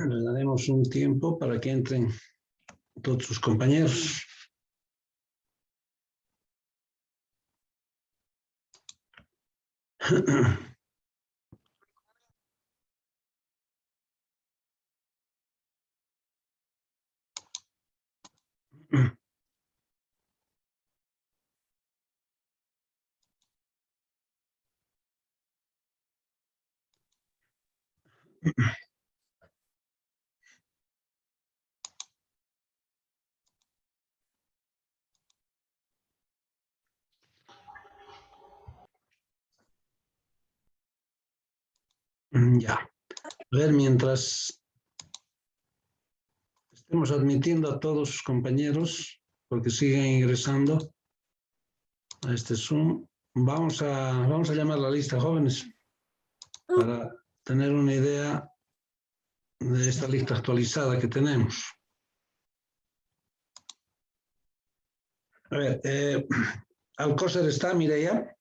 Les daremos un tiempo para que entren todos sus compañeros. Ya. A ver, mientras estemos admitiendo a todos sus compañeros, porque siguen ingresando a este Zoom, vamos a llamar la lista, jóvenes, para tener una idea de esta lista actualizada que tenemos. A ver, Alcócer está, Mireia.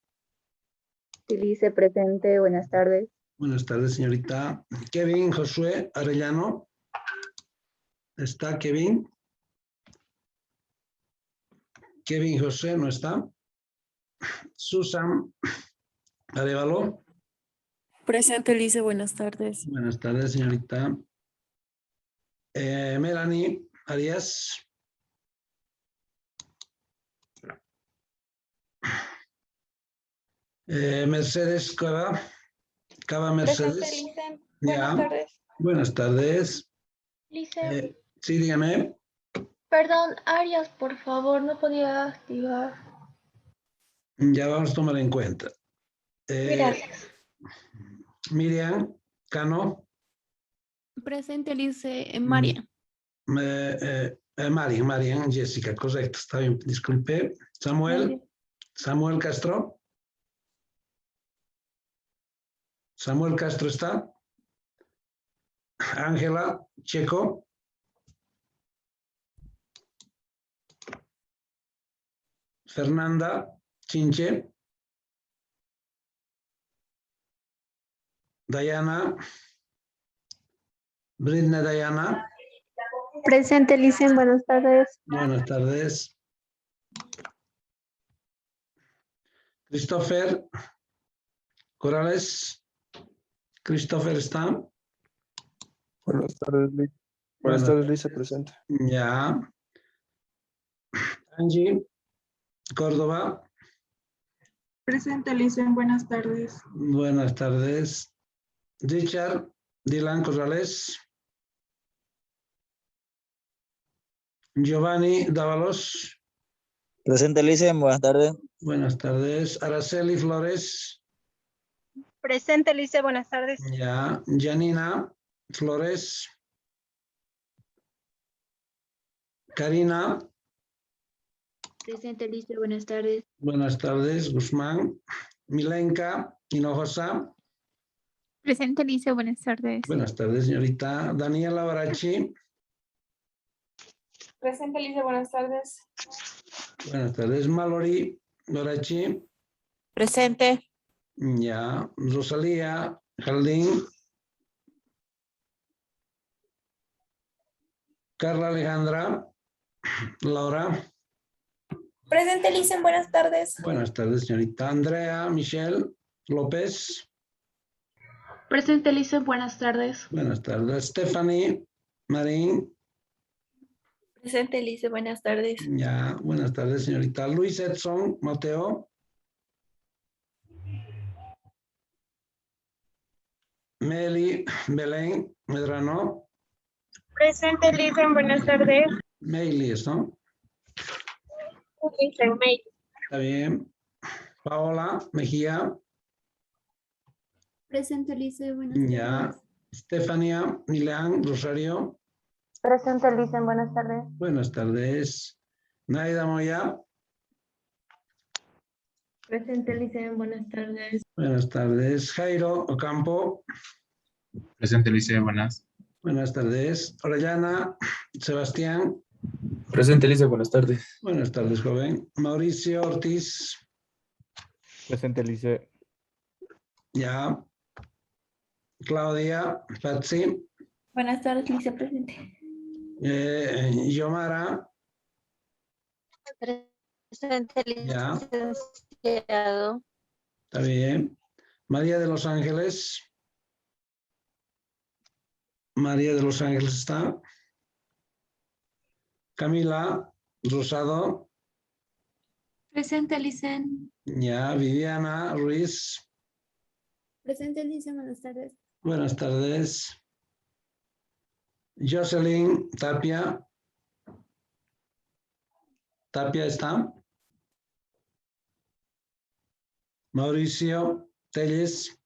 Lice presente, buenas tardes. Buenas tardes, señorita. Kevin Josué Arellano. ¿Está Kevin? Kevin José no está. Susan Arevalo. Presente, Lice, buenas tardes. Buenas tardes, señorita. Melanie Arias. Mercedes Cava. Cava Mercedes. Presente, Lice. Ya. Buenas tardes. Buenas tardes. Lice, Sí, dígame. perdón, Arias, por favor, no podía activar. Ya vamos a tomar en cuenta. Gracias. Miriam Cano. Presente, Lice, María. Marian, Jessica, correcto, está bien, disculpe. Samuel Castro. Samuel Castro está. Ángela Checo. Fernanda Chinche. Dayana. Britney Dayana. Presente, Lice, buenas tardes. Buenas tardes. Christopher Corrales. Christopher está. Buenas tardes, Lice. Buenas tardes, Lice, presente. Ya. Angie Córdoba. Presente, Lice, buenas tardes. Buenas tardes. Richard Dylan Corrales. Giovanni Dávalos. Presente, Lice, buenas tardes. Buenas tardes. Araceli Flores. Presente, Lice, buenas tardes. Ya. Janina Flores. Karina. Presente, Lice, buenas tardes. Buenas tardes. Guzmán. Milenka Hinojosa. Presente, Lice, buenas tardes. Buenas tardes, señorita. Daniela Barachi. Presente, Lice, buenas tardes. Buenas tardes. Mallory Barachi. Presente. Ya. Rosalía Jardín. Carla Alejandra. Laura. Presente, Lice, buenas tardes. Buenas tardes, señorita. Andrea Michelle López. Presente, Lice, buenas tardes. Buenas tardes. Stephanie Marín. Presente, Lice, buenas tardes. Ya, buenas tardes, señorita. Luis Edson Mateo. Meli Belén Medrano. Presente, Lice, buenas tardes. Meili, ¿no? Lice, May. Está bien. Paola Mejía. Presente, Lice, buenas Ya. Estefania Milán Rosario. Presente, Lice, buenas tardes. Buenas tardes. Naida Moya. Presente, Lice, buenas tardes. Buenas tardes. Jairo Ocampo. Presente, Lice, buenas. Buenas tardes. Orellana Sebastián. Presente, Elisa, buenas tardes. Buenas tardes, joven. Mauricio Ortiz. Presente, Lice. Ya. Claudia, Patsy, Buenas tardes, Lice, presente. Yomara, Presente, ya, licenciado. está bien. María de los Ángeles. María de los Ángeles está. Camila Rosado, Presente, Licen. ya. Viviana Ruiz, Presente, Lice, buenas tardes. buenas tardes. Jocelyn Tapia. Tapia está. Mauricio Telles,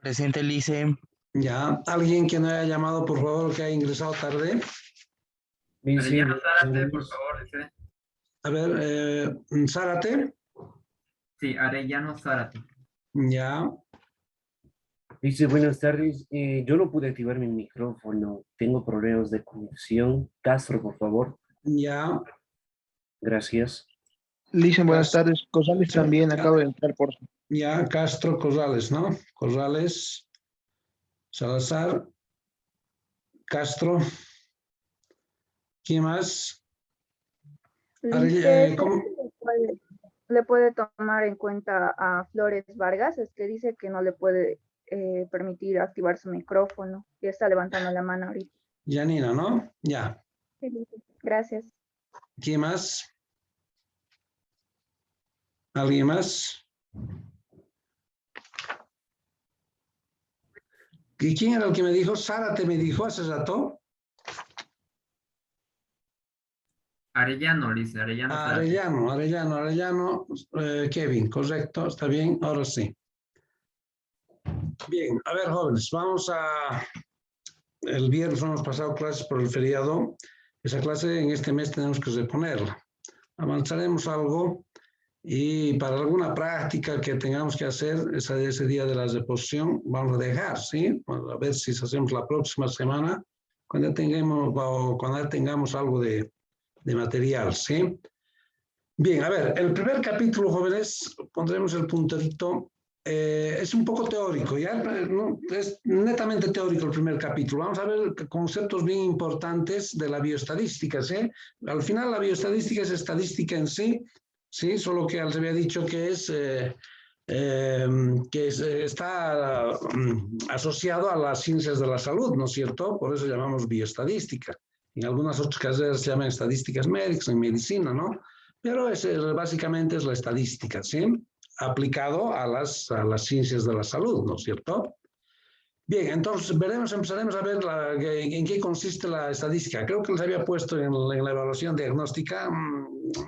Presente, Lice. ya. ¿Alguien que no haya llamado, por favor, que haya ingresado tarde? Arellano Zárate, por favor, dice. A ver, Zárate, Sí, Arellano Zárate. ya. Dice, buenas tardes. Yo no pude activar mi micrófono. Tengo problemas de conexión. Castro, por favor. Ya, Gracias. Lice, buenas tardes. Cosales también acabo de entrar, por favor. ya, Castro Corrales, ¿no? Corrales, Salazar, Castro. ¿Quién más? ¿Cómo? ¿Le puede tomar en cuenta a Flores Vargas? Es que dice que no le puede permitir activar su micrófono. Y está levantando la mano ahorita. Janina, ¿no? Ya. Gracias. ¿Quién más? ¿Alguien más? ¿Y quién era el que me dijo? Zárate me dijo hace rato. Arellano, dice, Arellano Zárate. Arellano, Kevin, correcto, está bien, ahora sí. Bien, a ver, jóvenes, vamos a... El viernes hemos pasado clases por el feriado. Esa clase en este mes tenemos que reponerla. Avanzaremos algo y para alguna práctica que tengamos que hacer ese día de la reposición, vamos a dejar, ¿sí? A ver si hacemos la próxima semana, cuando ya tengamos algo de material, ¿sí? Bien, a ver, el primer capítulo, jóvenes, pondremos el punterito. Es un poco teórico, ¿ya? No, es netamente teórico el primer capítulo. Vamos a ver conceptos bien importantes de la bioestadística, ¿sí? Al final la bioestadística es estadística en sí, ¿sí? Solo que les había dicho que está asociado a las ciencias de la salud, ¿no es cierto? Por eso llamamos bioestadística. En algunas otras carreras se llaman estadísticas médicas, en medicina, ¿no? Pero básicamente es la estadística, ¿sí? Aplicado a las ciencias de la salud, ¿no es cierto? Bien, entonces empezaremos a ver en qué consiste la estadística. Creo que les había puesto en la evaluación diagnóstica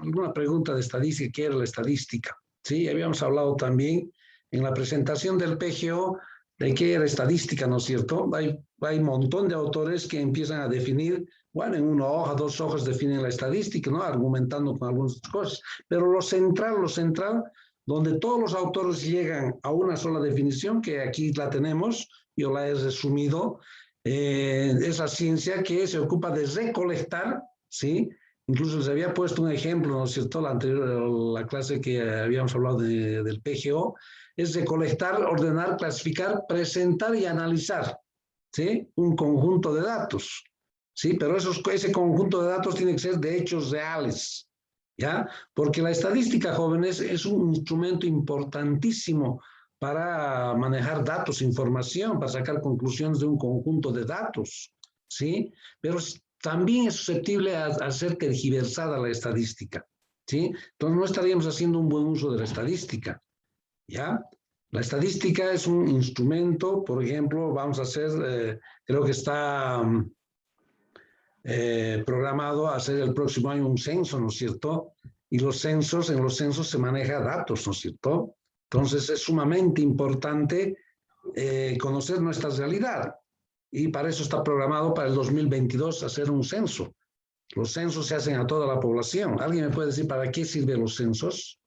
alguna pregunta de estadística, ¿qué era la estadística? Sí, habíamos hablado también en la presentación del PGO de qué era estadística, ¿no es cierto? Hay un montón de autores que empiezan a definir, bueno, en una hoja, 2 hojas definen la estadística, ¿no? Argumentando con algunas cosas. Pero lo central, donde todos los autores llegan a una sola definición, que aquí la tenemos, yo la he resumido, es la ciencia que se ocupa de recolectar, ¿sí? Incluso les había puesto un ejemplo, ¿no es cierto? La clase que habíamos hablado del PGO, es recolectar, ordenar, clasificar, presentar y analizar, ¿sí? Un conjunto de datos, ¿sí? Pero ese conjunto de datos tiene que ser de hechos reales, ¿ya? Porque la estadística, jóvenes, es un instrumento importantísimo para manejar datos, información, para sacar conclusiones de un conjunto de datos, ¿sí? Pero también es susceptible a ser tergiversada la estadística, ¿sí? Entonces no estaríamos haciendo un buen uso de la estadística, ¿ya? La estadística es un instrumento, por ejemplo, vamos a hacer, creo que está programado a hacer el próximo año un censo, ¿no es cierto? Y en los censos se maneja datos, ¿no es cierto? Entonces es sumamente importante conocer nuestra realidad. Y para eso está programado para el 2022 hacer un censo. Los censos se hacen a toda la población. ¿Alguien me puede decir para qué sirven los censos?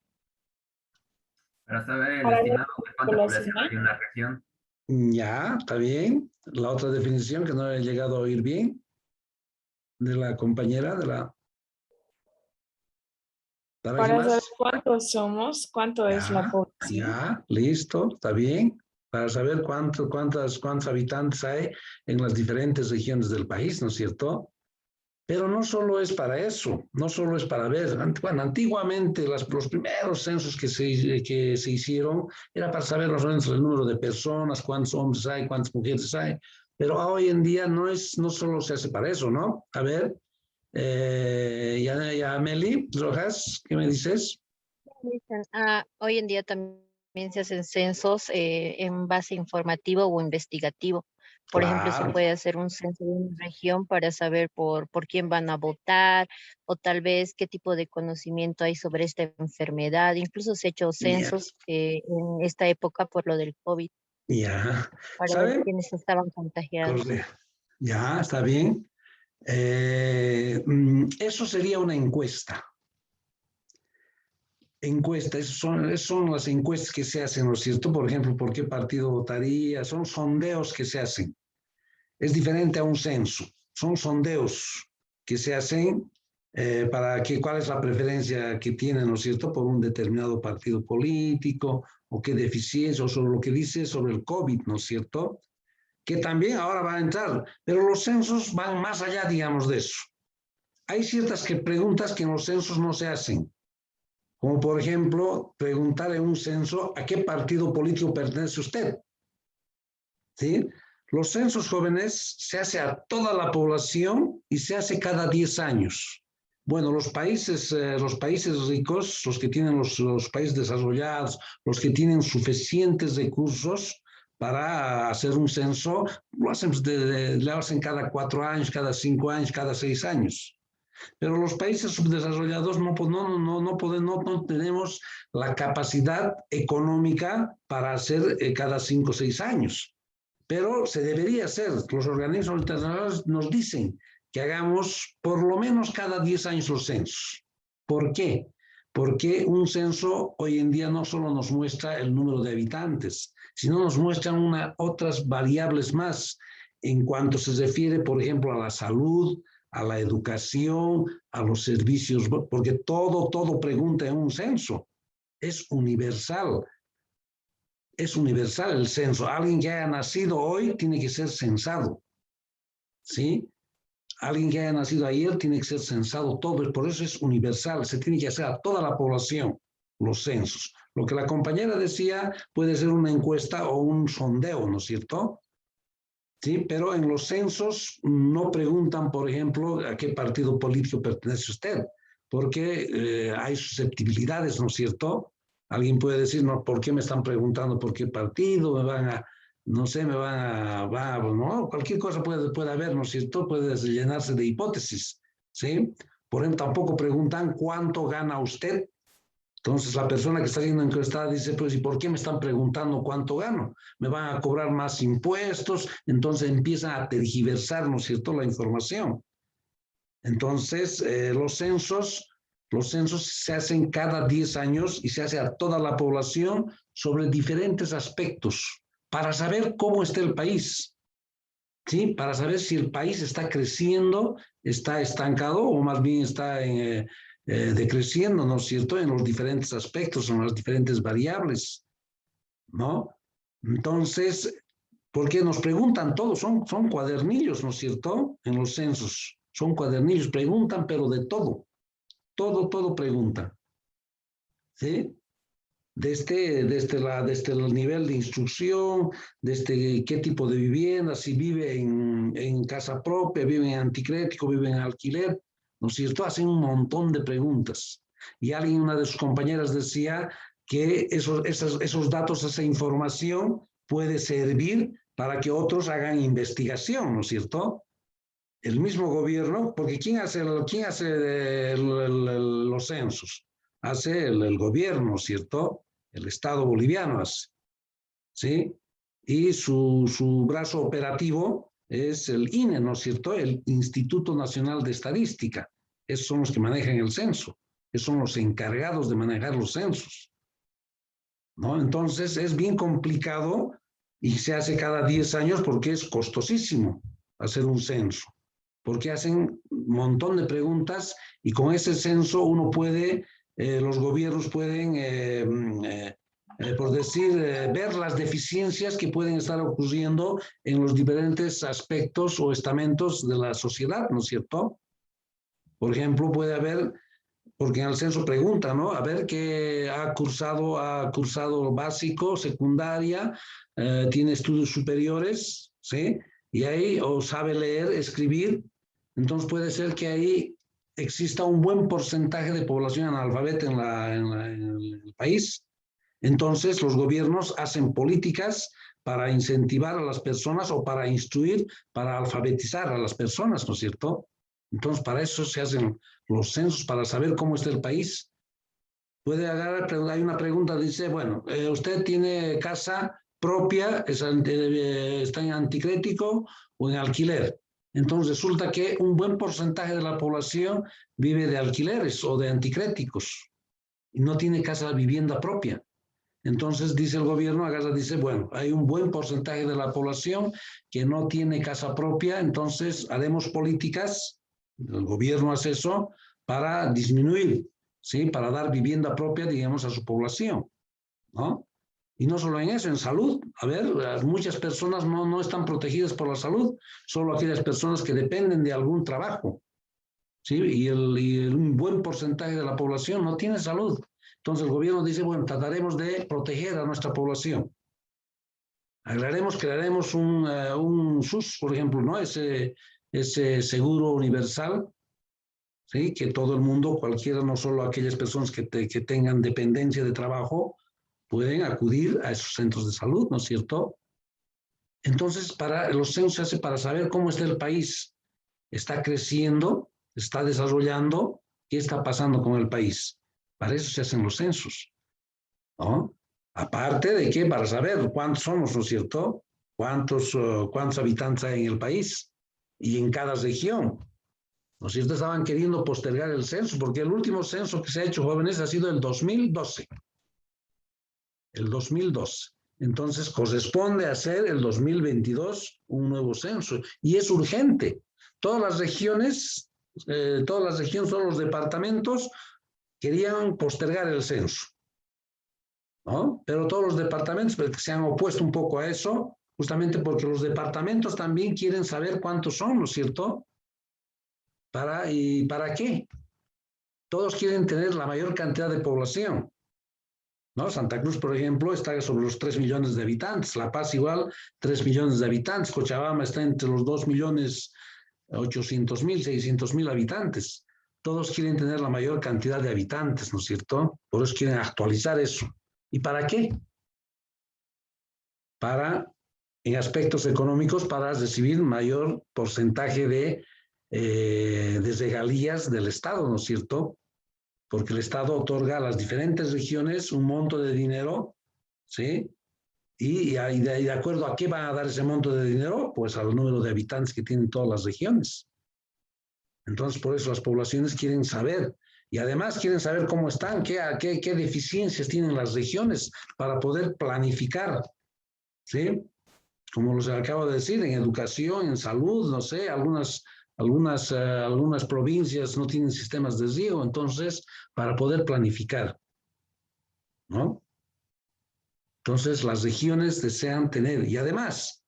Para saber el estimado de cuánta población hay en una región. Ya, está bien. La otra definición que no he llegado a oír bien de la compañera, de la ¿Para Para qué saber más? cuántos somos, cuánto es la población. Ya, listo, está bien. Para saber cuántos habitantes hay en las diferentes regiones del país, ¿no es cierto? Pero no solo es para eso, no solo es para ver. Bueno, antiguamente los primeros censos que se hicieron era para saber más o menos el número de personas, cuántos hombres hay, cuántas mujeres hay. Pero hoy en día no solo se hace para eso, ¿no? A ver, ya Meli Rojas, ¿qué me dices? Hoy en día también se hacen censos en base informativo o investigativo. Por ejemplo, se Claro. puede hacer un censo de una región para saber por quién van a votar o tal vez qué tipo de conocimiento hay sobre esta enfermedad. Incluso se ha hecho censos en esta época por lo del COVID Ya, para ver ¿saben? quiénes estaban contagiados. Correcto. Ya, está bien. Eso sería una encuesta. Encuestas, son las encuestas que se hacen, ¿no es cierto? Por ejemplo, ¿por qué partido votaría? Son sondeos que se hacen. Es diferente a un censo. Son sondeos que se hacen para que cuál es la preferencia que tienen, ¿no es cierto?, por un determinado partido político o qué deficiencia o sobre lo que dice sobre el COVID, ¿no es cierto?, que también ahora va a entrar, pero los censos van más allá, digamos, de eso. Hay ciertas preguntas que en los censos no se hacen, como por ejemplo, preguntar en un censo a qué partido político pertenece usted. ¿Sí? Los censos jóvenes se hace a toda la población y se hace cada 10 años. Bueno, los países ricos, los que tienen los países desarrollados, los que tienen suficientes recursos para hacer un censo, lo hacen cada 4 años, cada 5 años, cada 6 años. Pero los países subdesarrollados no tenemos la capacidad económica para hacer cada 5 o 6 años. Pero se debería hacer. Los organismos internacionales nos dicen que hagamos por lo menos cada 10 años los censos. ¿Por qué? Porque un censo hoy en día no solo nos muestra el número de habitantes, sino nos muestran otras variables más en cuanto se refiere, por ejemplo, a la salud, a la educación, a los servicios, porque todo pregunta en un censo. Es universal. Es universal el censo. Alguien que haya nacido hoy tiene que ser censado. ¿Sí? Alguien que haya nacido ayer tiene que ser censado todo. Por eso es universal. Se tiene que hacer a toda la población los censos. Lo que la compañera decía puede ser una encuesta o un sondeo, ¿no es cierto? Sí, pero en los censos no preguntan, por ejemplo, a qué partido político pertenece usted, porque hay susceptibilidades, ¿no es cierto? Alguien puede decir, no, ¿por qué me están preguntando por qué partido? No, cualquier cosa puede haber, ¿no es cierto? Puede llenarse de hipótesis, ¿sí? Por ejemplo, tampoco preguntan cuánto gana usted. Entonces, la persona que está siendo encuestada dice, pues, ¿y por qué me están preguntando cuánto gano? Me van a cobrar más impuestos, entonces empiezan a tergiversar, ¿no es cierto?, la información. Entonces, los censos se hacen cada 10 años y se hace a toda la población sobre diferentes aspectos para saber cómo está el país, ¿sí? Para saber si el país está creciendo, está estancado o más bien está decreciendo, ¿no es cierto?, en los diferentes aspectos, en las diferentes variables, ¿no? Entonces, porque nos preguntan todos, son cuadernillos, ¿no es cierto?, en los censos, son cuadernillos, preguntan, pero de todo preguntan, ¿sí? Desde el nivel de instrucción, desde qué tipo de vivienda, si vive en casa propia, vive en anticrético, vive en alquiler, ¿no es cierto? Hacen un montón de preguntas. Y una de sus compañeras decía que esos datos, esa información puede servir para que otros hagan investigación, ¿no es cierto? El mismo gobierno, porque ¿quién hace los censos? Hace el gobierno, ¿cierto? El Estado boliviano hace, ¿sí? Y su brazo operativo es el INE, ¿no es cierto?, el Instituto Nacional de Estadística. Esos son los que manejan el censo. Esos son los encargados de manejar los censos, ¿no? Entonces es bien complicado y se hace cada 10 años porque es costosísimo hacer un censo, porque hacen un montón de preguntas y con ese censo uno puede los gobiernos pueden, por decir, ver las deficiencias que pueden estar ocurriendo en los diferentes aspectos o estamentos de la sociedad, ¿no es cierto? Por ejemplo, puede haber, porque en el censo pregunta, ¿no? A ver qué ha cursado básico, secundaria, tiene estudios superiores, ¿sí? Y ahí o sabe leer, escribir. Entonces puede ser que ahí exista un buen porcentaje de población analfabeta en el país. Entonces los gobiernos hacen políticas para incentivar a las personas o para instruir, para alfabetizar a las personas, ¿no es cierto? Entonces para eso se hacen los censos, para saber cómo está el país. Puede agarrar, hay una pregunta, dice, bueno, usted tiene casa propia, está en anticrético o en alquiler. Entonces resulta que un buen porcentaje de la población vive de alquileres o de anticréticos y no tiene casa vivienda propia. Entonces dice el gobierno, dice, bueno, hay un buen porcentaje de la población que no tiene casa propia, entonces haremos políticas, el gobierno hace eso para disminuir, ¿sí? Para dar vivienda propia, digamos, a su población, ¿no? Y no solo en eso, en salud. A ver, muchas personas no están protegidas por la salud, solo aquellas personas que dependen de algún trabajo, ¿sí? Y un buen porcentaje de la población no tiene salud. Entonces el gobierno dice, bueno, trataremos de proteger a nuestra población. Crearemos un SUS, por ejemplo, ¿no? Ese seguro universal, ¿sí? Que todo el mundo, cualquiera, no solo aquellas personas que tengan dependencia de trabajo, pueden acudir a esos centros de salud, ¿no es cierto? Entonces, los censos se hace para saber cómo está el país. ¿Está creciendo? ¿Está desarrollando? ¿Qué está pasando con el país? Para eso se hacen los censos, ¿no? Aparte de que para saber cuántos somos, ¿no es cierto? ¿Cuántos habitantes hay en el país y en cada región? ¿No es cierto? Estaban queriendo postergar el censo, porque el último censo que se ha hecho, jóvenes, ha sido el 2012. El 2012. Entonces corresponde hacer el 2022 un nuevo censo. Y es urgente. Todas las regiones, todos los departamentos querían postergar el censo, ¿no? Pero todos los departamentos se han opuesto un poco a eso, justamente porque los departamentos también quieren saber cuántos son, ¿no es cierto? ¿Y para qué? Todos quieren tener la mayor cantidad de población, ¿no? Santa Cruz, por ejemplo, está sobre los 3 millones de habitantes, La Paz igual, 3 millones de habitantes, Cochabamba está entre los 2.800.000, 600.000 habitantes. Todos quieren tener la mayor cantidad de habitantes, ¿no es cierto? Por eso quieren actualizar eso. ¿Y para qué? En aspectos económicos, para recibir mayor porcentaje de regalías del Estado, ¿no es cierto? Porque el Estado otorga a las diferentes regiones un monto de dinero, ¿sí? Y de acuerdo a qué van a dar ese monto de dinero, pues al número de habitantes que tienen todas las regiones. Entonces, por eso las poblaciones quieren saber, y además quieren saber cómo están, qué deficiencias tienen las regiones para poder planificar, ¿sí? Como les acabo de decir, en educación, en salud, no sé, algunas provincias no tienen sistemas de riego, entonces, para poder planificar, ¿no? Entonces, las regiones desean tener, y además,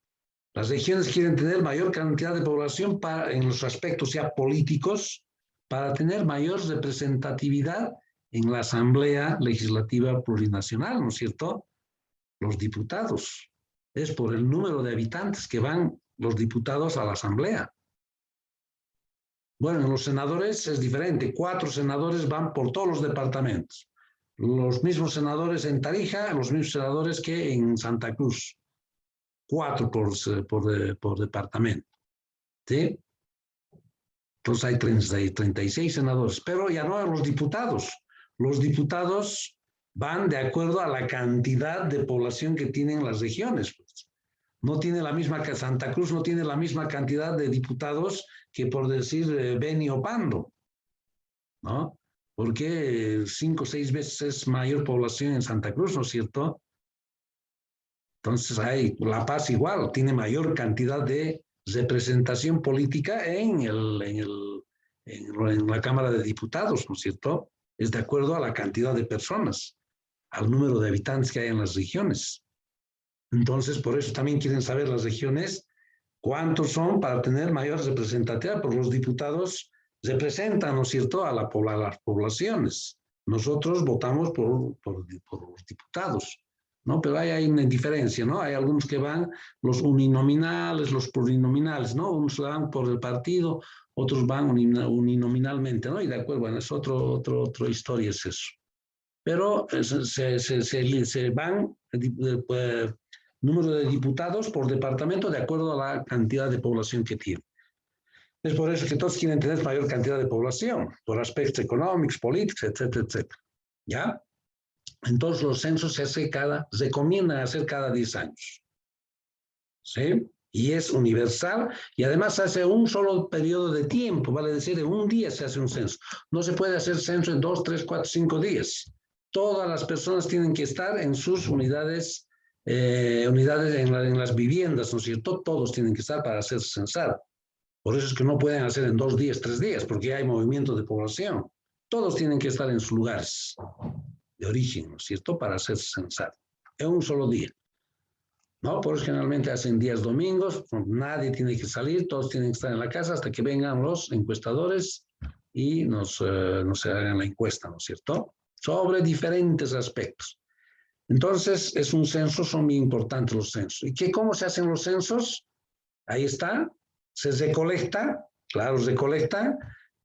las regiones quieren tener mayor cantidad de población en los aspectos ya políticos, para tener mayor representatividad en la Asamblea Legislativa Plurinacional, ¿no es cierto? Los diputados. Es por el número de habitantes que van los diputados a la Asamblea. Bueno, en los senadores es diferente. 4 senadores van por todos los departamentos. Los mismos senadores en Tarija, los mismos senadores que en Santa Cruz. 4 por departamento, ¿sí? Entonces hay 36 senadores, pero ya no los diputados. Los diputados van de acuerdo a la cantidad de población que tienen las regiones. Pues. No tiene la misma, Santa Cruz no tiene la misma cantidad de diputados que por decir Beni o Pando, ¿no? Porque 5 o 6 veces es mayor población en Santa Cruz, ¿no es cierto? Entonces La Paz igual, tiene mayor cantidad de representación política en la Cámara de Diputados, ¿no es cierto? es de acuerdo a la cantidad de personas, al número de habitantes que hay en las regiones. Entonces, por eso también quieren saber las regiones cuántos son para tener mayor representatividad, porque los diputados representan, ¿no es cierto?, a las poblaciones. Nosotros votamos por los diputados, ¿no? Pero hay una diferencia, ¿no? Hay algunos que van, los uninominales, los plurinominales, ¿no? Unos van por el partido, otros van uninominalmente, ¿no? Y de acuerdo, bueno, es otra historia es eso. Pero se van número de diputados por departamento de acuerdo a la cantidad de población que tiene. Es por eso que todos quieren tener mayor cantidad de población, por aspectos económicos, políticos, etcétera, etcétera. ¿Ya? Entonces los censos se recomiendan hacer cada 10 años. ¿Sí? Y es universal y además hace un solo periodo de tiempo, vale decir, en un día se hace un censo. No se puede hacer censo en 2, 3, 4, 5 días. Todas las personas tienen que estar en sus unidades en las viviendas, ¿no es cierto? Todos tienen que estar para hacerse censar. Por eso es que no pueden hacer en 2 días, 3 días, porque hay movimiento de población. Todos tienen que estar en sus lugares de origen, ¿no es cierto?, para hacerse censar. En un solo día. ¿No? Por eso generalmente hacen días domingos, nadie tiene que salir, todos tienen que estar en la casa hasta que vengan los encuestadores y nos hagan la encuesta, ¿no es cierto?, sobre diferentes aspectos. Entonces, es un censo, son muy importantes los censos. ¿Y cómo se hacen los censos? Ahí está, se recolecta, claro, recolecta,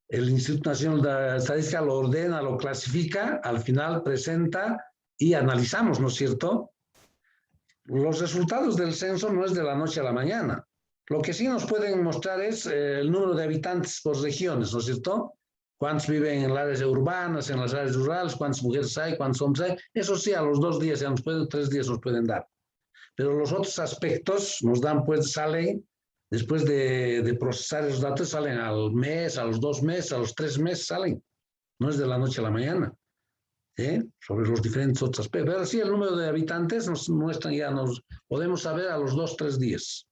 el Instituto Nacional de Estadística lo ordena, lo clasifica, al final presenta y analizamos, ¿no es cierto? Los resultados del censo no es de la noche a la mañana. Lo que sí nos pueden mostrar es el número de habitantes por regiones, ¿no es cierto? Cuántos viven en las áreas urbanas, en las áreas rurales, cuántas mujeres hay, cuántos hombres hay. Eso sí, a los 2 días, ya nos pueden, 3 días nos pueden dar. Pero los otros aspectos nos dan, pues, salen, después de procesar esos datos, salen al mes, a los 2 meses, a los 3 meses salen. No es de la noche a la mañana. Sobre los diferentes otros aspectos. Pero sí, el número de habitantes nos muestran, ya nos podemos saber a los 2, 3 días.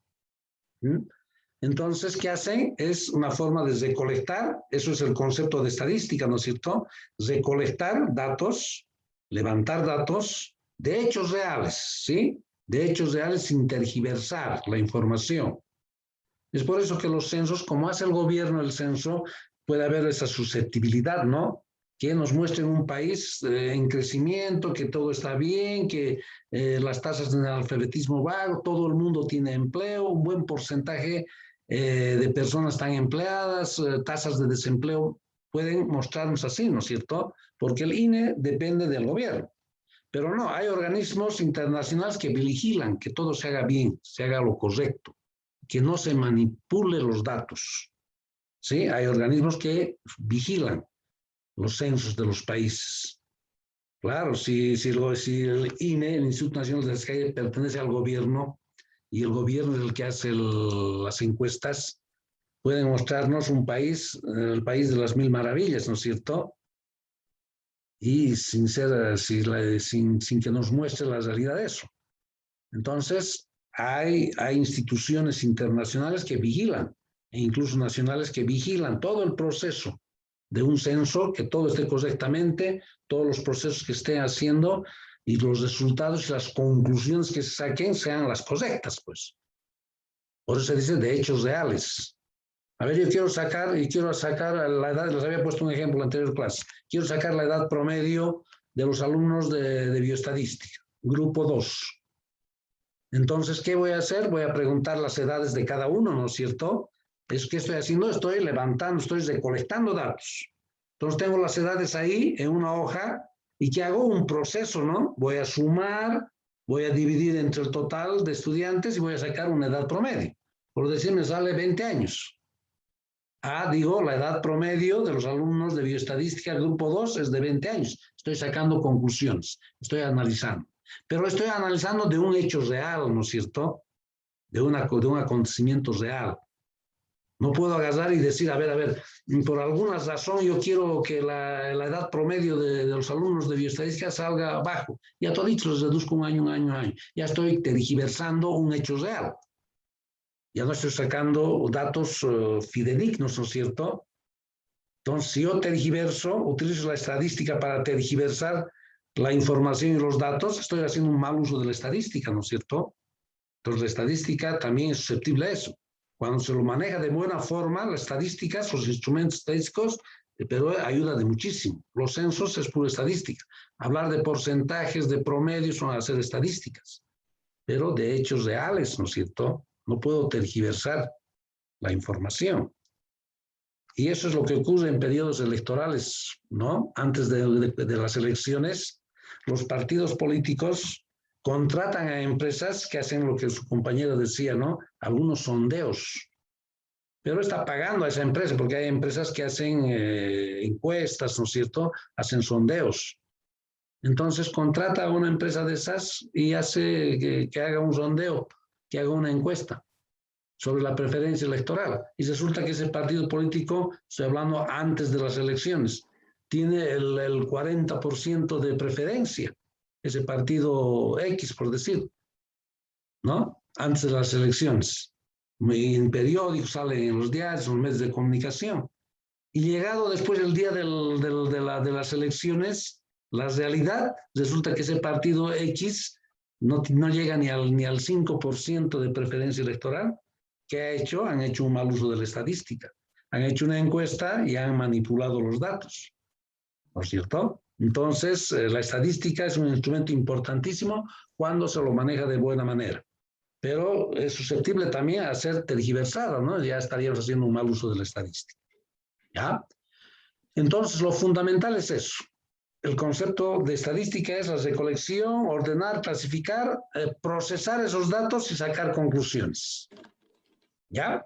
Entonces, ¿qué hacen? Es una forma de recolectar, eso es el concepto de estadística, ¿no es cierto? Recolectar datos, levantar datos de hechos reales, ¿sí? De hechos reales sin tergiversar la información. Es por eso que los censos, como hace el gobierno el censo, puede haber esa susceptibilidad, ¿no? Que nos muestren un país en crecimiento, que todo está bien, que las tasas de analfabetismo bajo, todo el mundo tiene empleo, un buen porcentaje de personas están empleadas, tasas de desempleo pueden mostrarnos así, ¿no es cierto? Porque el INE depende del gobierno. Pero no, hay organismos internacionales que vigilan que todo se haga bien, se haga lo correcto, que no se manipule los datos. ¿Sí? Hay organismos que vigilan los censos de los países. Claro, si el INE, el Instituto Nacional de Estadística, pertenece al gobierno y el gobierno es el que hace las encuestas, pueden mostrarnos un país, el país de las 1000 maravillas, ¿no es cierto? Y sin que nos muestre la realidad de eso. Entonces, hay instituciones internacionales que vigilan, e incluso nacionales que vigilan todo el proceso de un censo, que todo esté correctamente, todos los procesos que esté haciendo y los resultados y las conclusiones que se saquen sean las correctas, pues. Por eso se dice de hechos reales. A ver, yo quiero sacar la edad, les había puesto un ejemplo en la anterior clase, quiero sacar la edad promedio de los alumnos de bioestadística, grupo 2. Entonces, ¿qué voy a hacer? Voy a preguntar las edades de cada uno, ¿no es cierto? ¿Es que estoy haciendo? Estoy levantando, estoy recolectando datos. Entonces tengo las edades ahí en una hoja y que hago un proceso, ¿no? Voy a sumar, voy a dividir entre el total de estudiantes y voy a sacar una edad promedio. Por decir, me sale 20 años. Digo, la edad promedio de los alumnos de bioestadística grupo 2 es de 20 años. Estoy sacando conclusiones, estoy analizando. Pero estoy analizando de un hecho real, ¿no es cierto? De un acontecimiento real. No puedo agarrar y decir, a ver, por alguna razón yo quiero que la edad promedio de los alumnos de bioestadística salga bajo. Y a toditos los reduzco un año. Ya estoy tergiversando un hecho real. Ya no estoy sacando datos fidedignos, ¿no es cierto? Entonces, si yo tergiverso, utilizo la estadística para tergiversar la información y los datos, estoy haciendo un mal uso de la estadística, ¿no es cierto? Entonces, la estadística también es susceptible a eso. Cuando se lo maneja de buena forma, las estadísticas, los instrumentos estadísticos, pero ayuda de muchísimo. Los censos es pura estadística. Hablar de porcentajes, de promedios, son hacer estadísticas, pero de hechos reales, ¿no es cierto? No puedo tergiversar la información. Y eso es lo que ocurre en periodos electorales, ¿no? Antes de las elecciones, los partidos políticos contratan a empresas que hacen lo que su compañero decía, ¿no? Algunos sondeos. Pero está pagando a esa empresa, porque hay empresas que hacen encuestas, ¿no es cierto? Hacen sondeos. Entonces contrata a una empresa de esas y hace que haga un sondeo, que haga una encuesta sobre la preferencia electoral. Y resulta que ese partido político, estoy hablando antes de las elecciones, tiene el 40% de preferencia, ese partido X, por decir, ¿no? Antes de las elecciones. En periódicos, sale en los diarios, en los medios de comunicación. Y llegado después el día de las elecciones, la realidad resulta que ese partido X no llega ni al 5% de preferencia electoral. ¿Qué ha hecho? Han hecho un mal uso de la estadística. Han hecho una encuesta y han manipulado los datos, ¿no es cierto? Entonces, la estadística es un instrumento importantísimo cuando se lo maneja de buena manera. Pero es susceptible también a ser tergiversada, ¿no? Ya estaríamos haciendo un mal uso de la estadística. ¿Ya? Entonces, lo fundamental es eso. El concepto de estadística es la recolección, ordenar, clasificar, procesar esos datos y sacar conclusiones. ¿Ya?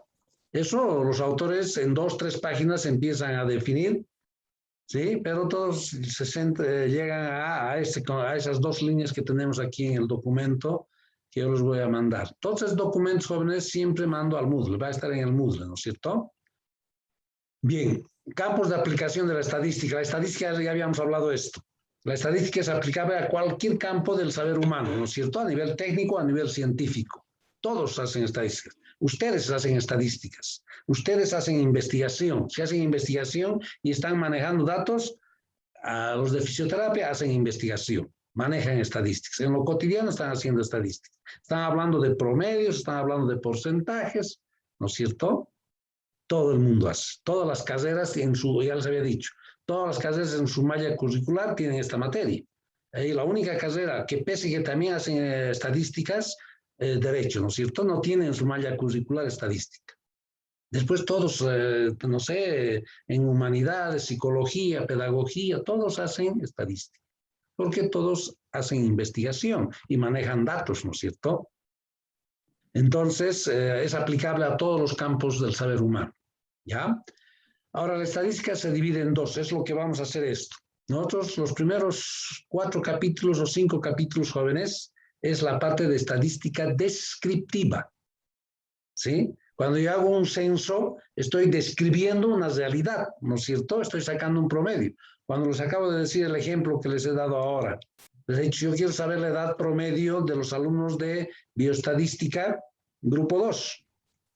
Eso los autores en 2 o 3 páginas empiezan a definir, ¿sí? Pero todos llegan a esas 2 líneas que tenemos aquí en el documento que yo les voy a mandar. Todos esos documentos, jóvenes, siempre mando al Moodle, va a estar en el Moodle, ¿no es cierto? Bien, campos de aplicación de la estadística. La estadística, ya habíamos hablado de esto. La estadística es aplicable a cualquier campo del saber humano, ¿no es cierto? A nivel técnico, a nivel científico. Todos hacen estadísticas. Ustedes hacen estadísticas. Ustedes hacen investigación. Si hacen investigación y están manejando datos, a los de fisioterapia hacen investigación. Manejan estadísticas. En lo cotidiano están haciendo estadísticas. Están hablando de promedios, están hablando de porcentajes, ¿no es cierto? Todo el mundo hace. Todas las carreras, ya les había dicho, todas las carreras en su malla curricular tienen esta materia. Y la única carrera que pese que también hacen estadísticas, derecho, ¿no es cierto? No tienen en su malla curricular estadística. Después todos, no sé, en humanidades, psicología, pedagogía, todos hacen estadística. Porque todos hacen investigación y manejan datos, ¿no es cierto? Entonces, es aplicable a todos los campos del saber humano, ¿ya? Ahora, la estadística se divide en 2, es lo que vamos a hacer esto. Nosotros, los primeros 4 capítulos o 5 capítulos, jóvenes, es la parte de estadística descriptiva, ¿sí? Cuando yo hago un censo, estoy describiendo una realidad, ¿no es cierto? Estoy sacando un promedio. Cuando les acabo de decir el ejemplo que les he dado ahora, les he dicho, yo quiero saber la edad promedio de los alumnos de bioestadística, grupo 2,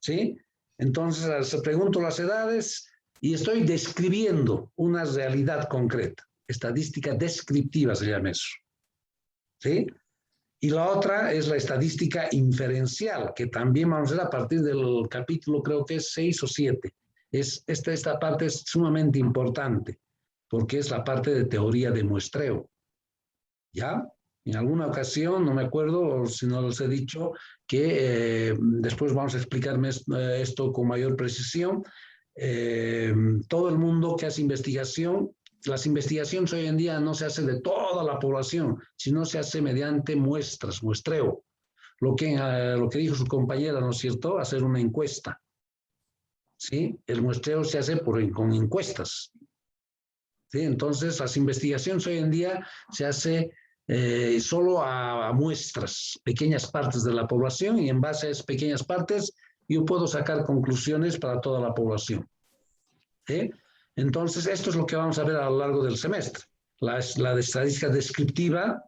¿sí? Entonces, les pregunto las edades y estoy describiendo una realidad concreta. Estadística descriptiva se llama eso, ¿sí? Y la otra es la estadística inferencial, que también vamos a ver a partir del capítulo, creo que es 6 o 7. Esta parte es sumamente importante, porque es la parte de teoría de muestreo. ¿Ya? En alguna ocasión, no me acuerdo, o si no les he dicho, que después vamos a explicarme esto con mayor precisión. Todo el mundo que hace investigación, las investigaciones hoy en día no se hace de toda la población, sino se hace mediante muestras, muestreo. Lo que dijo su compañera, ¿no es cierto? Hacer una encuesta. ¿Sí? El muestreo se hace con encuestas. ¿Sí? Entonces, las investigaciones hoy en día se hace solo a muestras, pequeñas partes de la población, y en base a esas pequeñas partes yo puedo sacar conclusiones para toda la población. ¿Sí? Entonces, esto es lo que vamos a ver a lo largo del semestre. La de estadística descriptiva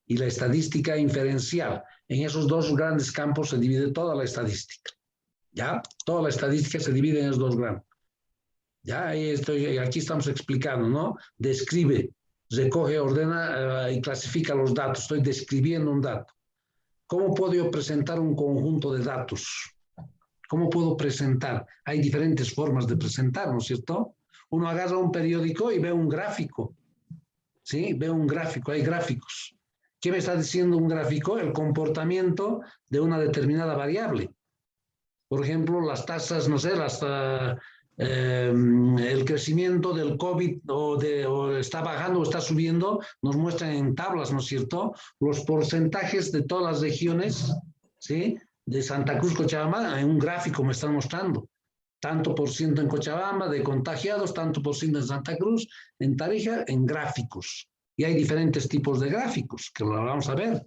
y la estadística inferencial. En esos 2 grandes campos se divide toda la estadística. ¿Ya? Toda la estadística se divide en esos 2 grandes. Ya, aquí estamos explicando, ¿no? Describe, recoge, ordena y clasifica los datos. Estoy describiendo un dato. ¿Cómo puedo yo presentar un conjunto de datos? ¿Cómo puedo presentar? Hay diferentes formas de presentar, ¿no es cierto? Uno agarra un periódico y ve un gráfico. ¿Sí? Ve un gráfico, hay gráficos. ¿Qué me está diciendo un gráfico? El comportamiento de una determinada variable. Por ejemplo, las tasas, no sé, el crecimiento del COVID o está bajando o está subiendo, nos muestran en tablas, ¿no es cierto? Los porcentajes de todas las regiones, ¿sí? De Santa Cruz, Cochabamba, en un gráfico me están mostrando. Tanto por ciento en Cochabamba de contagiados, tanto por ciento en Santa Cruz, en Tarija, en gráficos. Y hay diferentes tipos de gráficos, que lo vamos a ver.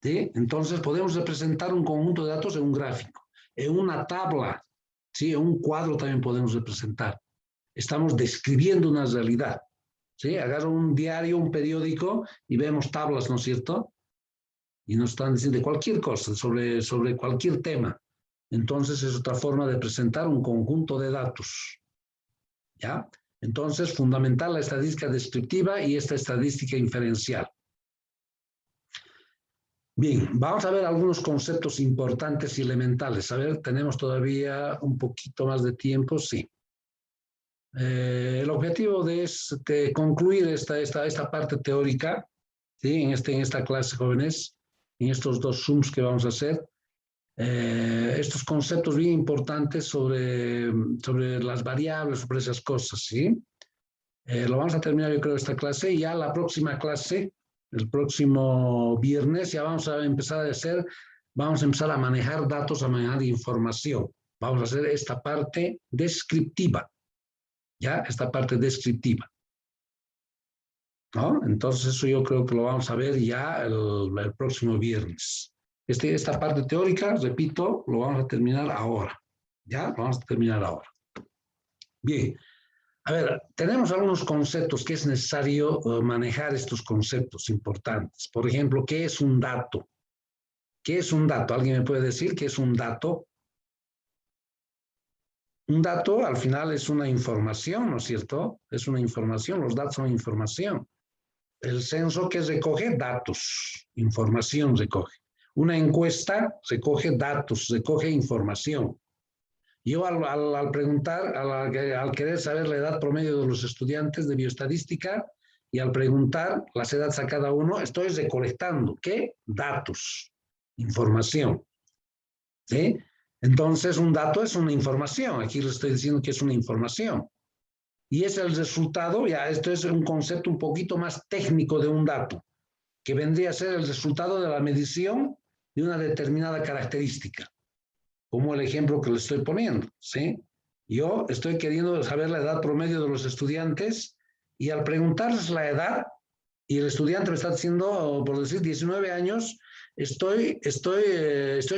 ¿Sí? Entonces podemos representar un conjunto de datos en un gráfico, en una tabla, ¿sí? En un cuadro también podemos representar. Estamos describiendo una realidad. ¿Sí? Agarro un diario, un periódico y vemos tablas, ¿no es cierto? Y nos están diciendo de cualquier cosa, sobre cualquier tema. Entonces es otra forma de presentar un conjunto de datos. ¿Ya? Entonces, fundamental la estadística descriptiva y esta estadística inferencial. Bien, vamos a ver algunos conceptos importantes y elementales. A ver, tenemos todavía un poquito más de tiempo, sí. El objetivo de concluir esta parte teórica, ¿sí? En esta clase, jóvenes, en estos 2 Zooms que vamos a hacer, estos conceptos bien importantes sobre las variables, sobre esas cosas, ¿sí? Lo vamos a terminar, yo creo, esta clase, y ya la próxima clase, el próximo viernes, ya vamos a empezar a manejar datos, a manejar información. Vamos a hacer esta parte descriptiva, ¿ya? Esta parte descriptiva, ¿no? Entonces eso yo creo que lo vamos a ver ya el próximo viernes. Esta parte teórica, repito, lo vamos a terminar ahora. ¿Ya? Lo vamos a terminar ahora. Bien. A ver, tenemos algunos conceptos que es necesario manejar, estos conceptos importantes. Por ejemplo, ¿qué es un dato? ¿Qué es un dato? ¿Alguien me puede decir qué es un dato? Un dato al final es una información, ¿no es cierto? Es una información, los datos son información. El censo, ¿qué recoge? Datos, información recoge. Una encuesta recoge datos, recoge información. Yo al preguntar, al querer saber la edad promedio de los estudiantes de bioestadística y al preguntar las edades a cada uno, estoy recolectando, ¿qué? Datos, información. ¿Sí? Entonces, un dato es una información. Aquí les estoy diciendo que es una información. Y es el resultado, ya esto es un concepto un poquito más técnico de un dato, que vendría a ser el resultado de la medición de una determinada característica, como el ejemplo que le estoy poniendo, ¿sí? Yo estoy queriendo saber la edad promedio de los estudiantes y al preguntarles la edad, y el estudiante me está diciendo, por decir, 19 años, estoy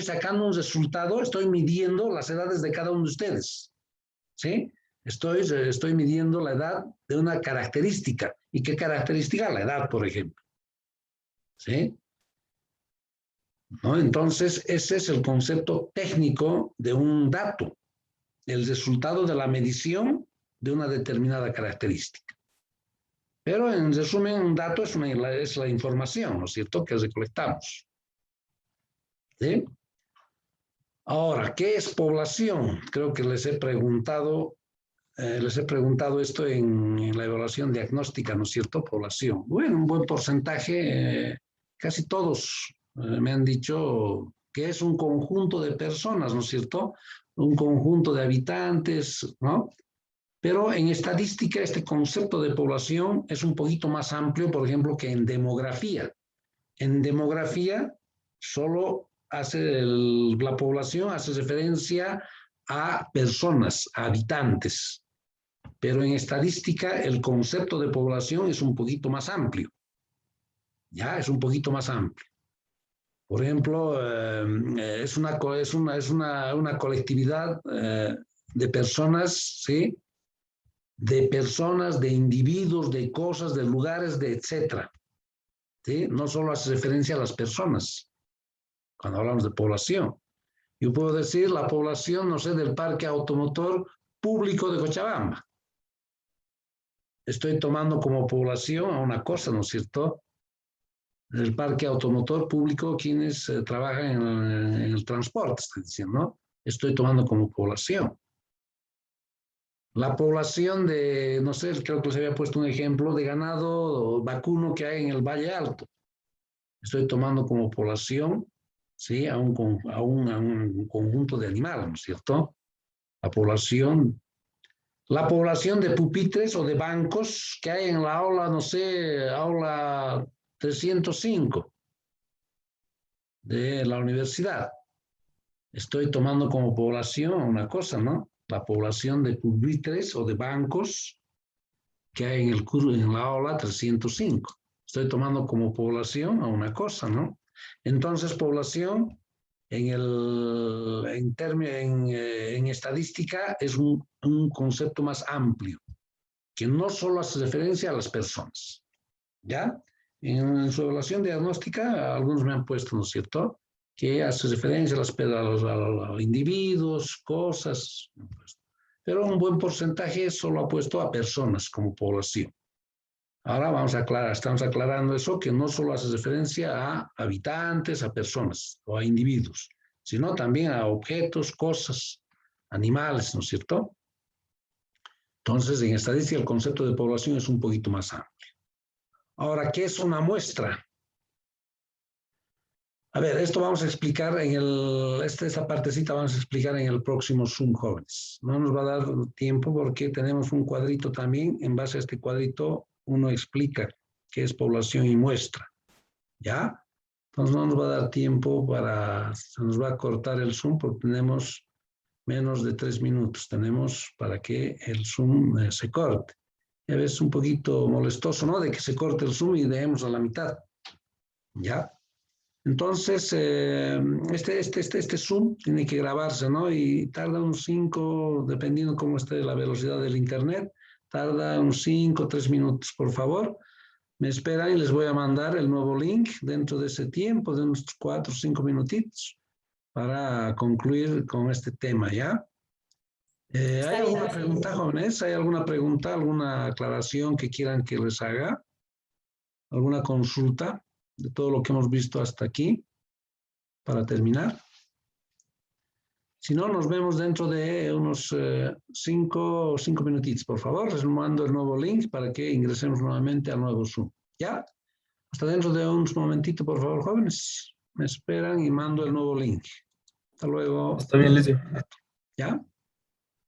sacando un resultado, estoy midiendo las edades de cada uno de ustedes, ¿sí? Estoy midiendo la edad de una característica. ¿Y qué característica? La edad, por ejemplo. ¿Sí? ¿No? Entonces, ese es el concepto técnico de un dato, el resultado de la medición de una determinada característica. Pero, en resumen, un dato es la información, ¿no es cierto?, que recolectamos. ¿Sí? Ahora, ¿qué es población? Creo que les he preguntado esto en la evaluación diagnóstica, ¿no es cierto? Población. Bueno, un buen porcentaje, casi todos me han dicho que es un conjunto de personas, ¿no es cierto? Un conjunto de habitantes, ¿no? Pero en estadística este concepto de población es un poquito más amplio, por ejemplo, que en demografía. En demografía solo la población hace referencia a personas, a habitantes. Pero en estadística el concepto de población es un poquito más amplio. Ya, es un poquito más amplio. Por ejemplo, es una colectividad de personas, ¿sí? De personas, de individuos, de cosas, de lugares, de etcétera. ¿Sí? No solo hace referencia a las personas cuando hablamos de población. Yo puedo decir la población, no sé, del parque automotor público de Cochabamba. Estoy tomando como población a una cosa, ¿no es cierto? El parque automotor público, quienes trabajan en el transporte, estoy diciendo, ¿no? Estoy tomando como población. La población de, no sé, creo que les había puesto un ejemplo de ganado vacuno que hay en el Valle Alto. Estoy tomando como población, ¿sí? a un conjunto de animales, ¿no es cierto? La población de pupitres o de bancos que hay en la aula, no sé, aula 305 de la universidad. Estoy tomando como población una cosa, ¿no? La población de pupitres o de bancos que hay en la aula 305. Estoy tomando como población a una cosa, ¿no? Entonces, población en estadística es un concepto más amplio, que no solo hace referencia a las personas, ¿ya? En su evaluación diagnóstica, algunos me han puesto, ¿no es cierto?, que hace referencia a los individuos, cosas, pero un buen porcentaje solo ha puesto a personas como población. Ahora estamos aclarando eso, que no solo hace referencia a habitantes, a personas o a individuos, sino también a objetos, cosas, animales, ¿no es cierto? Entonces, en estadística el concepto de población es un poquito más amplio. Ahora, ¿qué es una muestra? A ver, esto vamos a explicar esta partecita vamos a explicar en el próximo Zoom, jóvenes. No nos va a dar tiempo porque tenemos un cuadrito también. En base a este cuadrito, uno explica qué es población y muestra. ¿Ya? Entonces no nos va a dar tiempo se nos va a cortar el Zoom porque tenemos menos de 3 minutos. Tenemos para que el Zoom se corte. Y a veces es un poquito molestoso, ¿no? De que se corte el Zoom y dejemos a la mitad. ¿Ya? Entonces, este Zoom tiene que grabarse, ¿no? Y tarda unos 5, dependiendo cómo esté la velocidad del internet, tarda unos 5, 3 minutos, por favor. Me esperan y les voy a mandar el nuevo link dentro de ese tiempo, de unos 4 o 5 minutitos, para concluir con este tema, ¿ya? ¿Hay alguna pregunta, jóvenes? ¿Hay alguna pregunta, alguna aclaración que quieran que les haga? ¿Alguna consulta de todo lo que hemos visto hasta aquí, para terminar? Si no, nos vemos dentro de unos 5 minutitos, por favor. Les mando el nuevo link para que ingresemos nuevamente al nuevo Zoom. ¿Ya? Hasta dentro de unos momentitos, por favor, jóvenes. Me esperan y mando el nuevo link. Hasta luego. Está bien, Lice. ¿Ya?